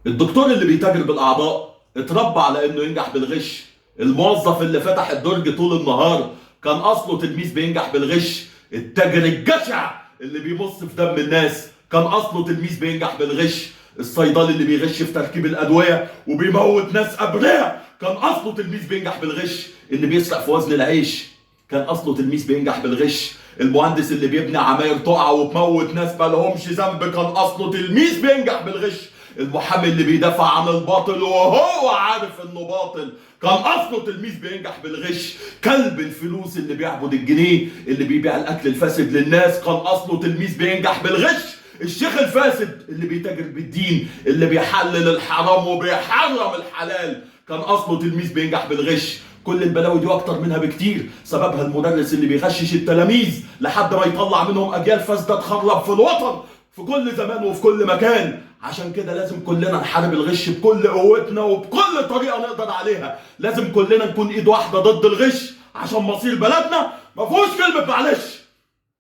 الدكتور اللي بيتاجر بالاعضاء اتربى على انه ينجح بالغش. الموظف اللي فتح الدرج طول النهار كان اصله تلميذ بينجح بالغش. التاجر الجشع اللي بيمص في دم الناس كان اصله تلميذ بينجح بالغش. الصيدلي اللي بيغش في تركيب الادويه وبيموت ناس ابرياء كان اصله تلميذ بينجح بالغش. اللي بيسرق في وزن العيش كان اصله تلميذ بينجح بالغش. المهندس اللي بيبني عماير تقع وبموت ناس مالهمش ذنب كان اصله تلميذ بينجح بالغش. المحامي اللي بيدافع عن الباطل وهو عارف انه باطل كان اصله تلميذ بينجح بالغش. كلب الفلوس اللي بيعبد الجنيه اللي بيبيع الاكل الفاسد للناس كان اصله تلميذ بينجح بالغش. الشيخ الفاسد اللي بيتاجر بالدين اللي بيحلل الحرام وبيحرم الحلال كان اصله تلميذ بينجح بالغش. كل البلاوي دي واكتر منها بكتير سببها المدرس اللي بيغشش التلاميذ لحد ما يطلع منهم اجيال فاسده تخرب في الوطن في كل زمان وفي كل مكان. عشان كده لازم كلنا نحارب الغش بكل قوتنا وبكل طريقه نقدر عليها. لازم كلنا نكون ايد واحده ضد الغش عشان مصير بلدنا ما فيهوش كلمه معلش.